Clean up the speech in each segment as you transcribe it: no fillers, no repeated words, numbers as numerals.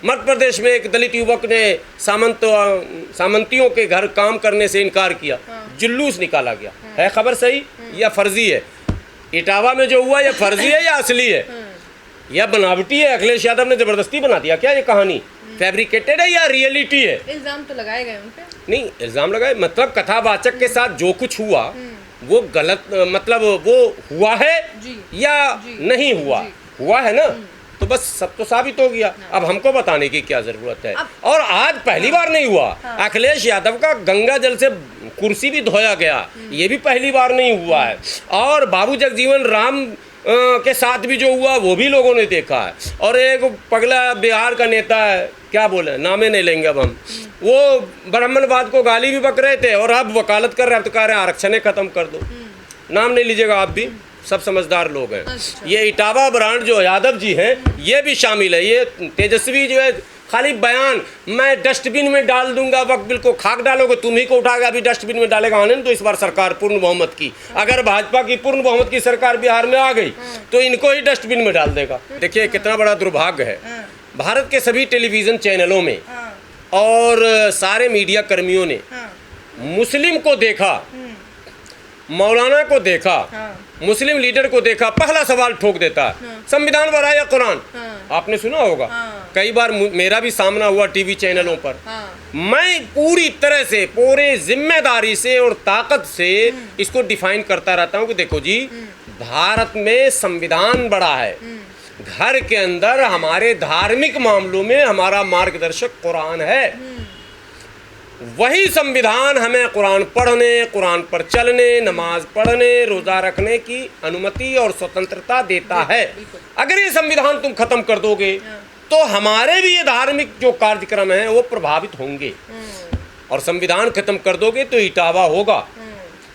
मध्य प्रदेश में एक दलित युवक ने सामंतियों के घर काम करने से इनकार किया, जुलूस निकाला गया। है खबर सही या फर्जी है? इटावा में जो हुआ ये फर्जी है या असली है? यह बनावटी है? अखिलेश यादव ने जबरदस्ती बना दिया क्या? ये कहानी फैब्रिकेटेड है या रियलिटी है? इल्जाम तो लगाए गए उन पे। नहीं, इल्जाम लगाए मतलब कथावाचक के साथ जो कुछ हुआ वो गलत, मतलब वो हुआ है या नहीं हुआ? हुआ है ना, तो बस सब तो साबित हो गया। अब हमको बताने की क्या जरूरत है? और आज पहली बार नहीं हुआ, अखिलेश यादव का गंगा जल से कुर्सी भी धोया गया, ये भी पहली बार नहीं हुआ है। और बाबू जगजीवन राम के साथ भी जो हुआ वो भी लोगों ने देखा है। और एक पगला बिहार का नेता है, क्या बोले, नामे नहीं लेंगे अब हम, वो ब्राह्मणवाद को गाली भी बक रहे थे और अब वकालत कर रहे हैं, अब तो कह रहे हैं आरक्षण खत्म कर दो। नाम नहीं लीजिएगा आप भी, सब समझदार लोग हैं। अच्छा। ये इटावा ब्रांड जो यादव जी हैं ये भी शामिल है। ये तेजस्वी जो है खाली बयान, मैं डस्टबिन में डाल दूंगा, वक्त बिल को खाक डालोगे, तुम ही को उठाएगा अभी डस्टबिन में डालेगा। आने तो इस बार सरकार पूर्ण बहुमत की, अगर भाजपा की पूर्ण बहुमत की सरकार बिहार में आ गई तो इनको ही डस्टबिन में डाल देगा। देखिए कितना बड़ा दुर्भाग्य है, भारत के सभी टेलीविज़न चैनलों में और सारे मीडिया कर्मियों ने मुस्लिम को देखा, मौलाना को देखा, मुस्लिम लीडर को देखा, पहला सवाल ठोक देता है संविधान बना या कुरान। आपने सुना होगा, कई बार मेरा भी सामना हुआ टीवी चैनलों पर। मैं पूरी तरह से, पूरे जिम्मेदारी से और ताकत से इसको डिफाइन करता रहता हूँ कि देखो जी, भारत में संविधान बड़ा है, घर के अंदर हमारे धार्मिक मामलों में हमारा मार्गदर्शक कुरान है। वही संविधान हमें कुरान पढ़ने, कुरान पर चलने, नमाज पढ़ने, रोज़ा रखने की अनुमति और स्वतंत्रता देता है। अगर ये संविधान तुम खत्म कर दोगे तो हमारे भी ये धार्मिक जो कार्यक्रम हैं वो प्रभावित होंगे। और संविधान खत्म कर दोगे तो इटावा होगा।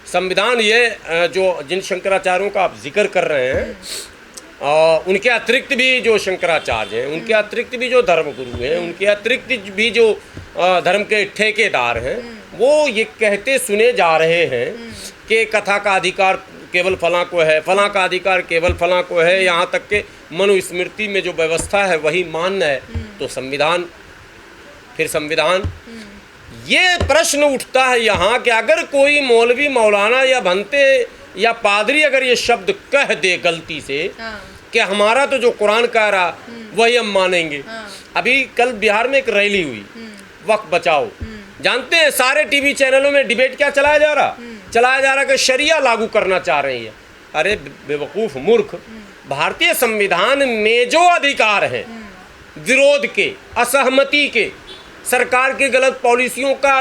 संविधान ये जो जिन शंकराचार्यों का आप जिक्र कर रहे हैं, उनके अतिरिक्त भी जो शंकराचार्य हैं, उनके अतिरिक्त भी जो धर्मगुरु हैं, उनके अतिरिक्त भी जो धर्म के ठेकेदार हैं, वो ये कहते सुने जा रहे हैं कि कथा का अधिकार केवल फलां को है, फलां का अधिकार केवल फलां को है, यहाँ तक के मनुस्मृति में जो व्यवस्था है वही मान्य है। तो संविधान, फिर संविधान, ये प्रश्न उठता है यहाँ कि अगर कोई मौलवी, मौलाना या भंते या पादरी अगर ये शब्द कह दे गलती से कि हमारा तो जो कुरान कह रहा वही हम मानेंगे। अभी कल बिहार में एक रैली हुई, वक्त बचाओ, जानते हैं सारे टीवी चैनलों में डिबेट क्या चलाया जा रहा कि शरिया लागू करना चाह रही है। अरे बेवकूफ़ मूर्ख, भारतीय संविधान में जो अधिकार हैं विरोध के, असहमति के, सरकार की गलत पॉलिसियों का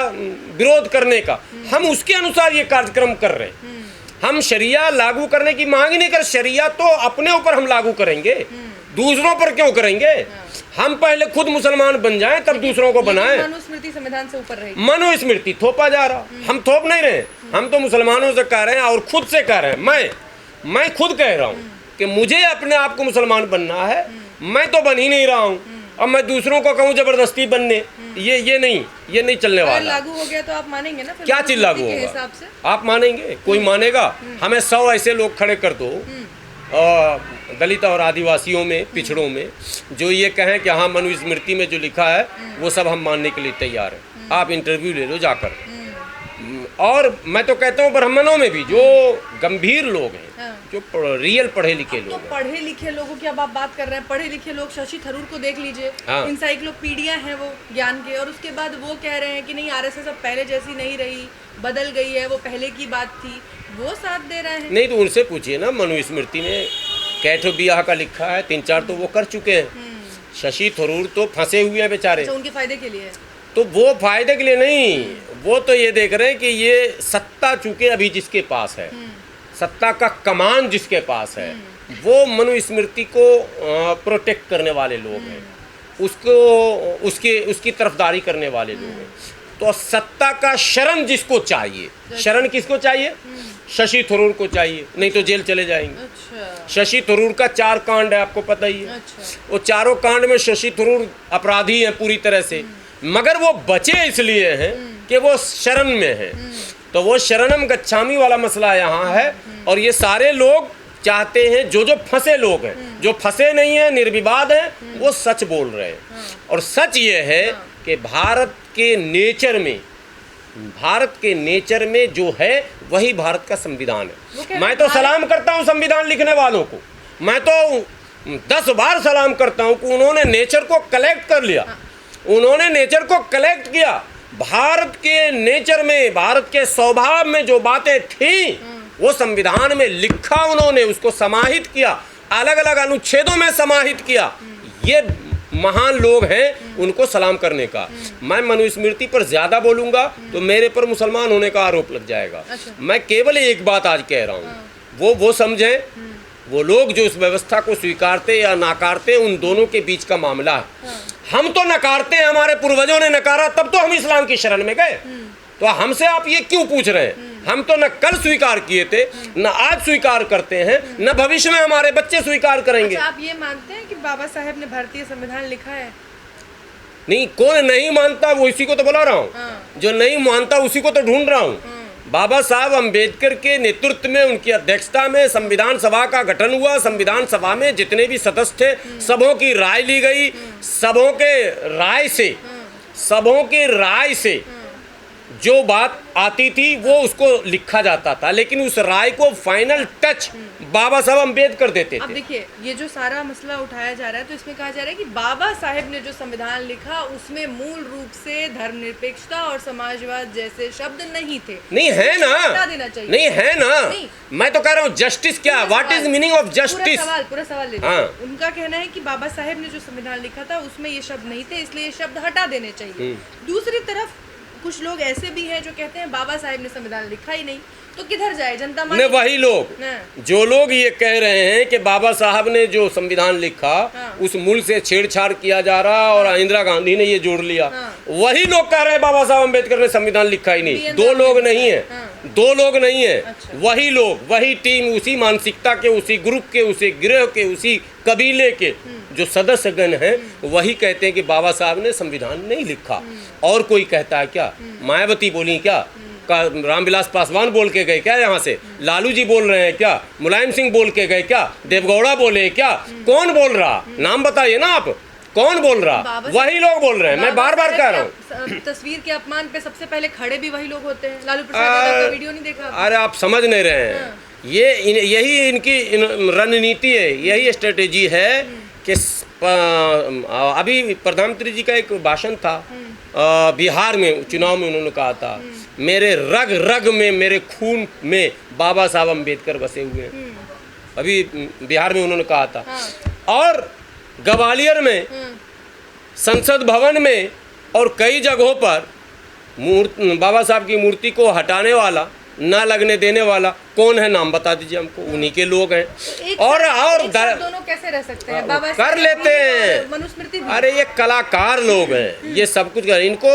विरोध करने का, हम उसके अनुसार ये कार्यक्रम कर रहे हैं। हम शरिया लागू करने की मांग ही नहीं कर, शरिया तो अपने ऊपर हम लागू करेंगे, दूसरों पर क्यों करेंगे? हम पहले खुद मुसलमान बन जाएं तब दूसरों को बनाएं। मनुस्मृति संविधान से ऊपर रहेगी। मनुस्मृति थोपा जा रहा, हम थोप नहीं रहे, हम तो मुसलमानों से कह रहे हैं और खुद से कह रहे हैं। मैं खुद कह रहा हूँ कि मुझे अपने आप को मुसलमान बनना है, मैं तो बन ही नहीं रहा हूँ। अब मैं दूसरों को कहूँ जबरदस्ती बनने, ये नहीं चलने वाला। लागू हो गया तो आप मानेंगे ना? क्या चीज लागू होगा? आप मानेंगे? कोई मानेगा? हमें 100 ऐसे लोग खड़े कर दो दलित और आदिवासियों में, पिछड़ों में, जो ये कहें कि हाँ मनुस्मृति में जो लिखा है वो सब हम मानने के लिए तैयार हैं। आप इंटरव्यू ले लो जाकर। और मैं तो कहता हूँ ब्राह्मणों में भी जो गंभीर लोग हैं, जो रियल पढ़े लिखे लोग हैं। पढ़े लिखे लोगों की अब आप बात कर रहे हैं, पढ़े लिखे लोग, शशि थरूर को देख लीजिए, इंसाइक्लोपीडिया हैं वो ज्ञान के, और उसके बाद वो कह रहे हैं कि नहीं आरएसएस अब पहले जैसी नहीं रही, बदल गई है, वो पहले की बात थी, वो साथ दे रहे हैं। नहीं तो उनसे पूछिए ना, मनुस्मृति में कैठो बियाह का लिखा है, 3-4 तो वो कर चुके हैं। शशि थरूर तो फंसे हुए हैं बेचारे। उनके फायदे के लिए? तो वो फायदे के लिए नहीं, वो तो ये देख रहे हैं कि ये सत्ता चूंकि अभी जिसके पास है, सत्ता का कमान जिसके पास है, वो मनुस्मृति को प्रोटेक्ट करने वाले लोग हैं, उसकी तरफदारी करने वाले लोग हैं। तो सत्ता का शरण जिसको चाहिए, शरण किसको चाहिए? शशि थरूर को चाहिए, नहीं तो जेल चले जाएंगे। अच्छा। शशि थरूर का 4 कांड है, आपको पता ही है। अच्छा। वो चारों कांड में शशि थरूर अपराधी हैं पूरी तरह से, मगर वो बचे इसलिए हैं कि वो शरण में हैं। तो वो शरणम गच्छामी वाला मसला यहाँ है। और ये सारे लोग चाहते हैं, जो फंसे लोग हैं, जो फंसे नहीं हैं, निर्विवाद हैं, वो सच बोल रहे हैं। और सच ये है कि भारत के नेचर में जो है वही भारत का संविधान है। मैं तो सलाम करता हूँ संविधान लिखने वालों को, मैं तो 10 बार सलाम करता हूँ कि उन्होंने नेचर को कलेक्ट कर लिया, उन्होंने नेचर को कलेक्ट किया। भारत के नेचर में, भारत के स्वभाव में जो बातें थी वो संविधान में लिखा, उन्होंने उसको समाहित किया, अलग अलग अनुच्छेदों में समाहित किया। ये महान लोग हैं, उनको सलाम करने का। मैं मनुस्मृति पर ज्यादा बोलूंगा तो मेरे पर मुसलमान होने का आरोप लग जाएगा। मैं केवल एक बात आज कह रहा हूँ, वो समझें, वो लोग जो इस व्यवस्था को स्वीकारते या नाकारते, उन दोनों के बीच का मामला है। हम तो नकारते हैं, हमारे पूर्वजों ने नकारा, तब तो हम इस्लाम की शरण में गए। तो हमसे आप ये क्यों पूछ रहे हैं? हम तो न कल स्वीकार किए थे, न आज स्वीकार करते हैं, न भविष्य में हमारे बच्चे स्वीकार करेंगे। अच्छा, आप ये मानते हैं कि बाबा साहेब ने भारतीय संविधान लिखा है? नहीं, कौन नहीं मानता वो इसी को तो बुला रहा हूँ। जो नहीं मानता उसी को तो ढूंढ रहा हूँ। बाबा साहब अम्बेडकर के नेतृत्व में, उनकी अध्यक्षता में संविधान सभा का गठन हुआ। संविधान सभा में जितने भी सदस्य थे, सबों की राय ली गई। सबों के राय से जो बात आती थी वो उसको लिखा जाता था, लेकिन उस राय को फाइनल टच बाबा साहब अम्बेडकर देते थे। अब देखिए, ये जो सारा मसला उठाया जा रहा है, तो इसमें कहा जा रहा है कि बाबा साहेब ने जो संविधान लिखा उसमें मूल रूप से धर्मनिरपेक्षता और समाजवाद जैसे शब्द नहीं थे। नहीं है ना, हटा देना चाहिए। नहीं है ना, नहीं। मैं तो कह रहा हूँ जस्टिस क्या, what is meaning of justice? पूरा सवाल ले लीजिए। उनका कहना है कि बाबा साहेब ने जो संविधान लिखा था उसमें ये शब्द नहीं थे, इसलिए ये शब्द हटा देने चाहिए। दूसरी तरफ कुछ लोग ऐसे भी हैं जो कहते हैं बाबा साहेब ने संविधान लिखा ही नहीं, तो किधर जाए जनता? ने वही लोग जो लोग ये कह रहे हैं कि बाबा साहब ने जो संविधान लिखा उस मूल से छेड़छाड़ किया जा रहा और इंदिरा गांधी ने ये जोड़ लिया, वही लोग कह रहे हैं बाबा साहब अम्बेडकर ने संविधान लिखा ही नहीं। दो लोग नहीं है, अच्छा। वही लोग, वही टीम, उसी मानसिकता के, उसी ग्रुप के, उसी गिरोह के, उसी कबीले के जो सदस्यगण हैं, वही कहते हैं कि बाबा साहब ने संविधान नहीं लिखा। और कोई कहता है क्या? मायावती बोली क्या? रामविलास पासवान बोल के गए क्या? यहाँ से लालू जी बोल रहे हैं क्या? मुलायम सिंह बोल के गए क्या? देवगौड़ा बोले क्या? कौन बोल रहा? नाम बताइए ना आप, कौन बोल रहा? वही लोग बोल रहे हैं। मैं बार बार कह रहा हूँ, तस्वीर के अपमान पे सबसे पहले खड़े भी वही लोग होते हैं। लालू प्रसाद यादव का वीडियो नहीं देखा? अरे आप समझ नहीं रहे हैं। यही इनकी रणनीति है, यही स्ट्रेटेजी है कि अभी प्रधानमंत्री जी का एक भाषण था बिहार में, चुनाव में उन्होंने कहा था, मेरे रग रग में, मेरे खून में बाबा साहब अम्बेडकर बसे हुए हैं। अभी बिहार में उन्होंने कहा था। और ग्वालियर में, संसद भवन में और कई जगहों पर बाबा साहब की मूर्ति को हटाने वाला, ना लगने देने वाला कौन है? नाम बता दीजिए हमको। उन्हीं के लोग हैं। और दोनों कैसे रह सकते हैं? बाबा कर लेते हैं, मनुस्मृति। अरे ये कलाकार लोग हैं, ये सब कुछ कर, इनको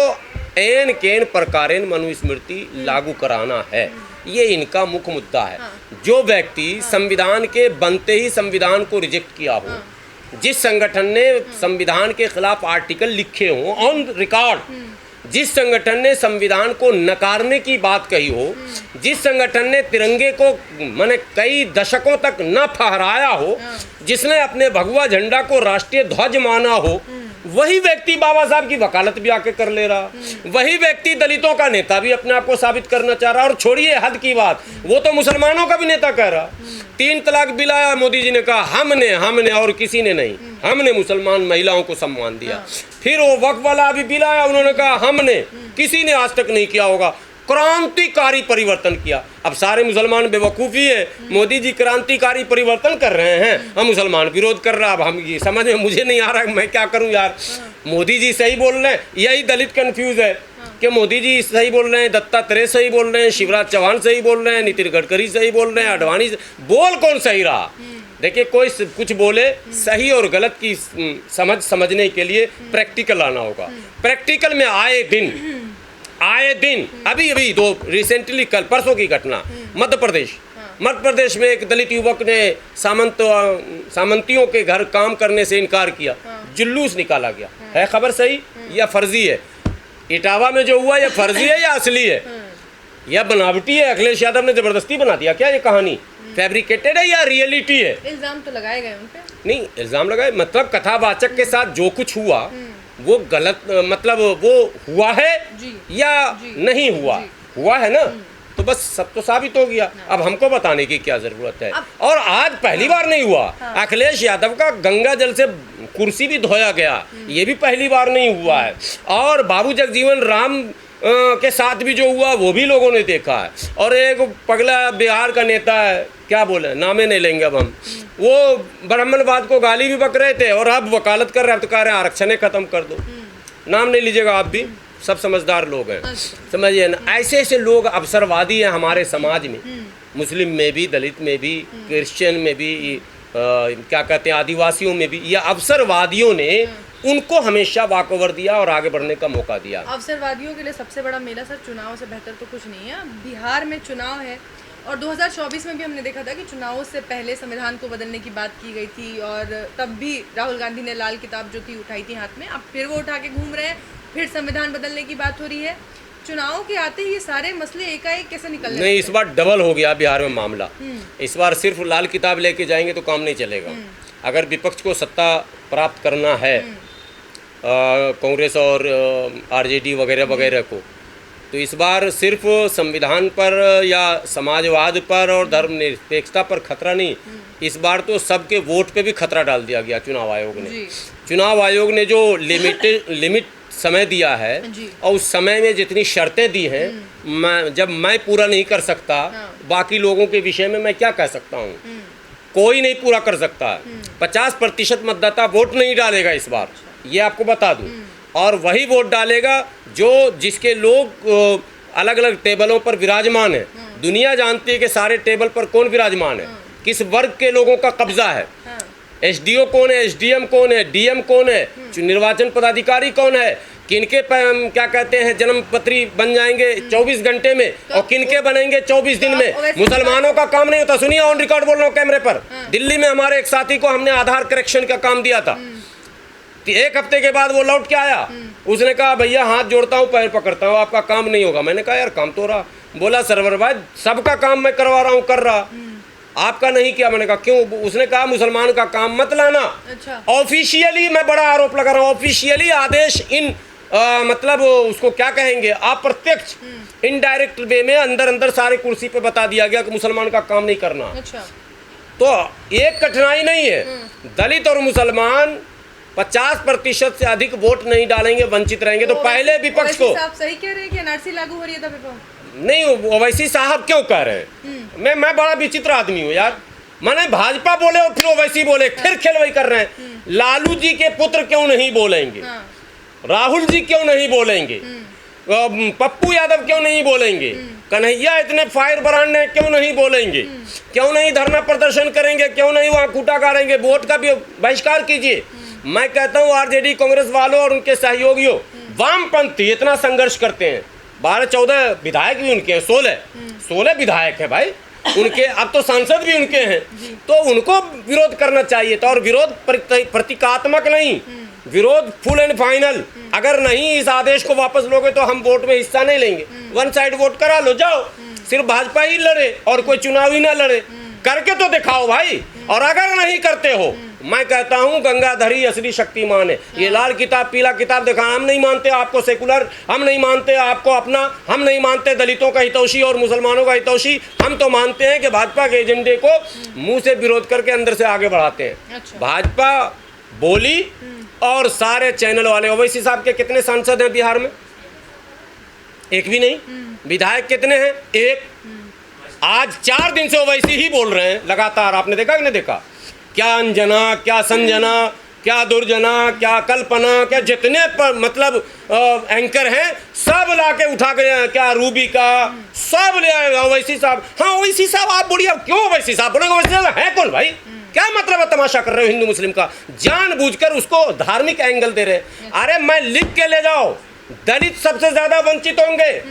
एन केन प्रकारेण मनुस्मृति लागू कराना है, ये इनका मुख्य मुद्दा है। जो व्यक्ति संविधान के बनते ही संविधान को रिजेक्ट किया हो, जिस संगठन ने संविधान के खिलाफ आर्टिकल लिखे हो ऑन रिकॉर्ड, जिस संगठन ने संविधान को नकारने की बात कही हो, जिस संगठन ने तिरंगे को माने कई दशकों तक न फहराया हो, जिसने अपने भगवा झंडा को राष्ट्रीय ध्वज माना हो, वही व्यक्ति बाबा साहब की वकालत भी आके कर ले रहा। वही व्यक्ति दलितों का नेता भी अपने आप को साबित करना चाह रहा। और छोड़िए हद की बात, वो तो मुसलमानों का भी नेता कह रहा। 3 तलाक बिल आया, मोदी जी ने कहा हमने और किसी ने नहीं, हमने मुसलमान महिलाओं को सम्मान दिया। फिर वो वक्फ वाला अभी बिल आया, उन्होंने कहा हमने, किसी ने आज तक नहीं किया होगा। क्रांतिकारी परिवर्तन किया। अब सारे मुसलमान बेवकूफ़ी है, मोदी जी क्रांतिकारी परिवर्तन कर रहे हैं, हम मुसलमान विरोध कर रहा। अब हम ये समझ में मुझे नहीं आ रहा मैं क्या करूं यार। मोदी जी सही बोल रहे हैं, यही दलित कंफ्यूज है कि मोदी जी सही बोल रहे हैं, दत्तात्रेय सही बोल रहे हैं, शिवराज चौहान सही बोल रहे हैं, नितिन गडकरी सही बोल रहे हैं, आडवाणी बोल कौन सही रहा? देखिए, कोई कुछ बोले, सही और गलत की समझने के लिए प्रैक्टिकल आना होगा। प्रैक्टिकल में आए दिन अभी दो रिसेंटली, कल परसों की घटना, मध्य प्रदेश में एक दलित युवक ने सामंतियों के घर काम करने से इनकार किया, जुलूस निकाला गया। है खबर सही या फर्जी है? इटावा में जो हुआ, ये फर्जी है या असली है या बनावटी है? अखिलेश यादव ने जबरदस्ती बना दिया क्या ये कहानी? फैब्रिकेटेड है या रियलिटी है? इल्जाम तो लगाए गए उन पे। नहीं, इल्ज़ाम लगाए मतलब कथावाचक के साथ जो कुछ हुआ वो गलत, मतलब वो हुआ है जी, या जी, नहीं हुआ, जी। हुआ है ना, तो बस सब तो साबित हो गया। अब हमको बताने की क्या जरूरत है? और आज पहली बार नहीं हुआ, अखिलेश यादव का गंगा जल से कुर्सी भी धोया गया, ये भी पहली बार नहीं हुआ है। और बाबू जगजीवन राम के साथ भी जो हुआ वो भी लोगों ने देखा है। और एक पगला बिहार का नेता है, क्या बोले, नामे नहीं लेंगे अब हम, वो ब्राह्मणवाद को गाली भी बक रहे थे और अब वकालत कर रहे हैं, अब तो कह रहे हैं आरक्षण खत्म कर दो। नाम नहीं लीजिएगा आप भी, सब समझदार लोग हैं, समझिए ना। ऐसे ऐसे लोग अवसरवादी हैं हमारे समाज में, मुस्लिम में भी, दलित में भी, क्रिश्चियन में भी, क्या कहते हैं, आदिवासियों में भी। ये अवसरवादियों ने उनको हमेशा वॉकओवर दिया और आगे बढ़ने का मौका दिया। अवसरवादियों के लिए सबसे बड़ा मेला सर चुनाव से बेहतर तो कुछ नहीं है। बिहार में चुनाव है और 2024 में भी हमने देखा था कि चुनावों से पहले संविधान को बदलने की बात की गई थी और तब भी राहुल गांधी ने लाल किताब जो थी उठाई थी हाथ में। अब फिर वो उठा के घूम रहे हैं, फिर संविधान बदलने की बात हो रही है। चुनाव के आते ही ये सारे मसले एकाएक कैसे निकल रहे हैं? नहीं, इस बार डबल हो गया बिहार में मामला। इस बार सिर्फ लाल किताब लेके जाएंगे तो काम नहीं चलेगा। अगर विपक्ष को सत्ता प्राप्त करना है, कांग्रेस और आरजेडी वगैरह वगैरह को, तो इस बार सिर्फ संविधान पर या समाजवाद पर और धर्मनिरपेक्षता पर खतरा नहीं, इस बार तो सबके वोट पे भी खतरा डाल दिया गया चुनाव आयोग ने। चुनाव आयोग ने जो लिमिट समय दिया है और उस समय में जितनी शर्तें दी हैं, जब मैं पूरा नहीं कर सकता, बाकी लोगों के विषय में मैं क्या कह सकता हूँ? कोई नहीं पूरा कर सकता। 50% मतदाता वोट नहीं डालेगा इस बार, ये आपको बता दूं। और वही वोट डालेगा जो जिसके लोग अलग अलग टेबलों पर विराजमान है। दुनिया जानती है कि सारे टेबल पर कौन विराजमान है, किस वर्ग के लोगों का कब्जा है, एसडीओ कौन है, एसडीएम कौन है, डीएम कौन है, निर्वाचन पदाधिकारी कौन है, किनके क्या कहते हैं जन्म पत्री बन जाएंगे 24 घंटे में और किनके बनेंगे 24 दिन में। मुसलमानों का काम नहीं होता। सुनिए, ऑन रिकॉर्ड बोल रहा हूँ कैमरे पर। दिल्ली में हमारे एक साथी को हमने आधार करेक्शन का काम दिया था, 1 हफ्ते के बाद वो लौट के आया, उसने कहा भैया हाथ जोड़ता हूँ, पैर पकड़ता हूँ, आपका काम नहीं होगा। मैंने कहा यार काम तो रहा। बोला सरवर भाई सबका काम मैं करवा रहा हूँ, कर रहा, आपका नहीं किया। मैंने कहा क्यों? उसने कहा मुसलमान का काम मत लाना। अच्छा। ऑफिशियली मैं बड़ा आरोप लगा रहा हूँ, ऑफिशियली आदेश मतलब उसको क्या कहेंगे, अप्रत्यक्ष इनडायरेक्ट वे में अंदर सारे कुर्सी पे बता दिया गया कि मुसलमान का काम नहीं करना। अच्छा। तो एक कठिनाई नहीं है, दलित और मुसलमान 50% से अधिक वोट नहीं डालेंगे, वंचित रहेंगे। तो पहले विपक्ष को आप सही कह रहे हैं कि एनआरसी लागू हो रही है तब नहीं, ओवैसी साहब क्यों कह रहे हैं? मैं बड़ा विचित्र आदमी हूँ यार। मैंने भाजपा बोले और फिर ओवैसी बोले, फिर खेल वही कर रहे हैं। लालू जी के पुत्र क्यों नहीं बोलेंगे? राहुल जी क्यों नहीं बोलेंगे? पप्पू यादव क्यों नहीं बोलेंगे? कन्हैया इतने फायर ब्रांड ने क्यों नहीं बोलेंगे? क्यों नहीं धरना प्रदर्शन करेंगे? क्यों नहीं वहाँ कूटा गाड़ेंगे? वोट का भी बहिष्कार कीजिए। मैं कहता हूँ आरजेडी कांग्रेस वालों और उनके सहयोगियों, वामपंथी इतना संघर्ष करते हैं, 12-14 विधायक भी उनके हैं, 16 विधायक हैं भाई उनके, अब तो सांसद भी उनके हैं, तो उनको विरोध करना चाहिए था। और विरोध प्रतीकात्मक नहीं, विरोध फुल एंड फाइनल। अगर नहीं इस आदेश को वापस लोगे तो हम वोट में हिस्सा नहीं लेंगे। वन साइड वोट करा लो, जाओ, सिर्फ भाजपा ही लड़े और कोई चुनाव ही ना लड़े, करके तो दिखाओ भाई। और अगर नहीं करते हो, मैं कहता हूं गंगाधरी असली शक्तिमान है। ये लाल किताब पीला किताब दिखाना, हम नहीं मानते आपको सेकुलर, हम नहीं मानते आपको अपना, हम नहीं मानते दलितों का हितैषी और मुसलमानों का हितैषी। हम तो मानते हैं कि भाजपा के एजेंडे को मुंह से विरोध करके अंदर से आगे बढ़ाते हैं। अच्छा। भाजपा बोली और सारे चैनल वाले। ओवैसी साहब के कितने सांसद हैं बिहार में? एक भी नहीं। विधायक कितने हैं? एक। आज 4 दिन से ओवैसी ही बोल रहे हैं लगातार, आपने देखा कि नहीं देखा? क्या अंजना, क्या संजना, क्या दुर्जना, क्या कल्पना, क्या जितने पर मतलब एंकर हैं सब ला के उठा के, क्या रूबी का सब ले आए ओवैसी साहब। हाँ ओवैसी साहब आप बोलिए, अब क्यों ओवैसी साहब बोलेंगे? ओवैसी साहब है कौन भाई? क्या मतलब है? तमाशा कर रहे हो हिंदू मुस्लिम का, जानबूझकर उसको धार्मिक एंगल दे रहे। अरे मैं लिख के ले जाओ, दलित सबसे ज्यादा वंचित होंगे।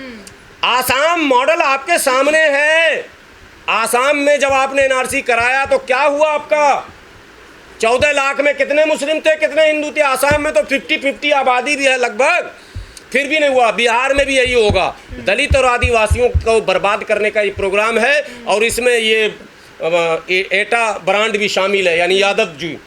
आसाम मॉडल आपके सामने है। आसाम में जब आपने एनआरसी कराया तो क्या हुआ आपका? 14 लाख में कितने मुस्लिम थे, कितने हिंदू थे? आसाम में तो 50-50 आबादी भी है लगभग, फिर भी नहीं हुआ। बिहार में भी यही होगा। दलित और आदिवासियों को बर्बाद करने का ये प्रोग्राम है और इसमें ये एटा ब्रांड भी शामिल है, यानी यादव जी।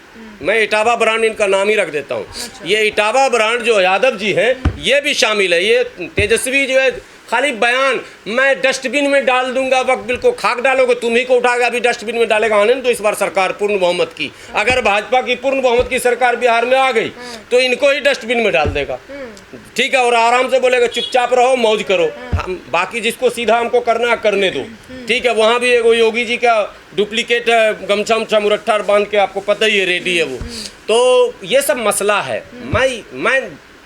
मैं इटावा ब्रांड इनका नाम ही रख देता हूँ। ये इटावा ब्रांड जो यादव जी हैं ये भी शामिल है। ये तेजस्वी जो है खाली बयान, मैं डस्टबिन में डाल दूंगा, वक्त बिल को खाक डालोगे, तुम ही को उठाएगा अभी डस्टबिन में डालेगा। आने तो इस बार सरकार पूर्ण बहुमत की, अगर भाजपा की पूर्ण बहुमत की सरकार बिहार में आ गई तो इनको ही डस्टबिन में डाल देगा, ठीक है। और आराम से बोलेगा चुपचाप रहो, मौज करो, हम बाकी जिसको सीधा हमको करना है करने दो, ठीक है। वहाँ भी एगो योगी जी का डुप्लीकेट है, गमछा उमछा मुरट्ठा बांध के, आपको पता ही है, रेडी है वो। तो ये सब मसला है।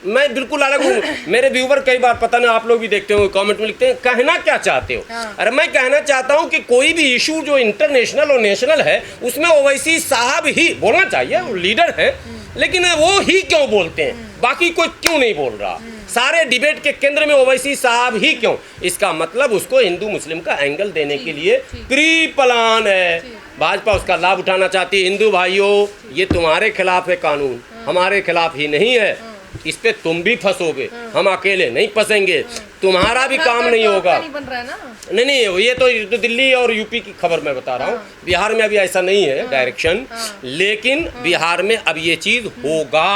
मैं बिल्कुल अलग हूँ। मेरे व्यूवर कई बार, पता नहीं आप लोग भी देखते हो, कमेंट में लिखते हैं कहना क्या चाहते हो। अरे मैं कहना चाहता हूँ कि कोई भी इशू जो इंटरनेशनल और नेशनल है उसमें ओवैसी साहब ही बोलना चाहिए, वो लीडर है, लेकिन वो ही क्यों बोलते हैं, बाकी कोई क्यों नहीं बोल रहा। सारे डिबेट के केंद्र में ओवैसी साहब ही क्यों? इसका मतलब उसको हिंदू मुस्लिम का एंगल देने के लिए प्री प्लान है। भाजपा उसका लाभ उठाना चाहती है। हिंदू भाइयों, ये तुम्हारे खिलाफ है कानून, हमारे खिलाफ ही नहीं है। इस पे तुम भी फंसोगे, हम अकेले नहीं फंसेंगे, तुम्हारा भी काम नहीं होगा। नहीं बन रहा है ना? नहीं, ये तो दिल्ली और यूपी की खबर मैं बता रहा हूँ। बिहार में अभी ऐसा नहीं है डायरेक्शन, लेकिन बिहार में अब ये चीज होगा।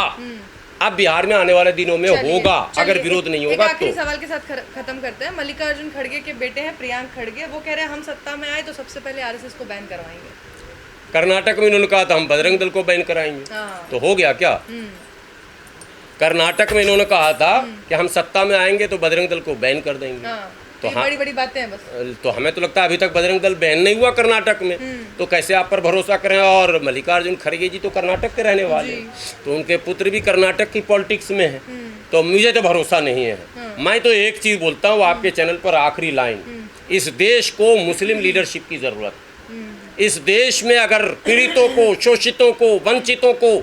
अब बिहार में आने वाले दिनों में होगा, अगर विरोध नहीं होगा तो। सवाल के साथ खत्म करते हैं। मल्लिकार्जुन खड़गे के बेटे हैं प्रियांक खड़गे, वो कह रहे हैं हम सत्ता में आए तो सबसे पहले आरएसएस को बैन करवाएंगे। कर्नाटक में इन्होंने कहा था हम बजरंग दल को बैन कराएंगे, तो हो गया क्या? कर्नाटक में इन्होंने कहा था कि हम सत्ता में आएंगे तो बजरंग दल को बैन कर देंगे। तो बड़ी बड़ी बातें हैं बस। तो हमें तो लगता है अभी तक बजरंग दल बैन नहीं हुआ कर्नाटक में, तो कैसे आप पर भरोसा करें। और मल्लिकार्जुन खड़गे जी तो कर्नाटक के रहने वाले हैं, तो उनके पुत्र भी कर्नाटक की पॉलिटिक्स में है, तो मुझे तो भरोसा नहीं है। मैं तो एक चीज़ बोलता हूँ आपके चैनल पर, आखिरी लाइन, इस देश को मुस्लिम लीडरशिप की ज़रूरत। इस देश में अगर पीड़ितों को, शोषितों को, वंचितों को,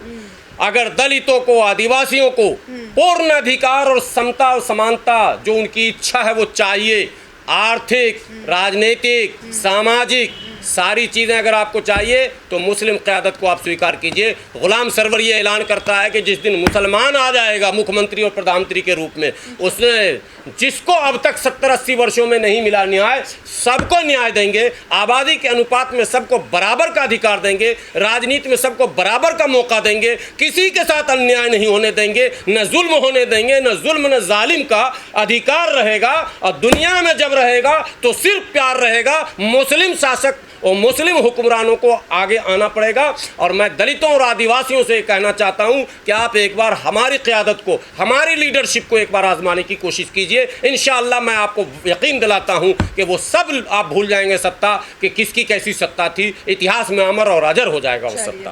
अगर दलितों को, आदिवासियों को पूर्ण अधिकार और समता और समानता जो उनकी इच्छा है वो चाहिए, आर्थिक, राजनीतिक, सामाजिक सारी चीज़ें अगर आपको चाहिए तो मुस्लिम क़यादत को आप स्वीकार कीजिए। गुलाम सरवर ये ऐलान करता है कि जिस दिन मुसलमान आ जाएगा मुख्यमंत्री और प्रधानमंत्री के रूप में, उसने जिसको अब तक 70-80 वर्षों में नहीं मिला न्याय, सबको न्याय देंगे, आबादी के अनुपात में सबको बराबर का अधिकार देंगे, राजनीति में सबको बराबर का मौका देंगे, किसी के साथ अन्याय नहीं होने देंगे, न जुल्म होने देंगे, न जुल्म न जालिम का अधिकार रहेगा। और दुनिया में जब रहेगा तो सिर्फ प्यार रहेगा। मुस्लिम शासक और मुस्लिम हुक्मरानों को आगे आना पड़ेगा। और मैं दलितों और आदिवासियों से कहना चाहता हूं कि आप एक बार हमारी क़यादत को, हमारी लीडरशिप को एक बार आजमाने की कोशिश कीजिए। इंशाअल्लाह मैं आपको यकीन दिलाता हूं कि वो सब आप भूल जाएंगे सत्ता, कि किसकी कैसी सत्ता थी, इतिहास में अमर और अजर हो जाएगा वो सत्ता।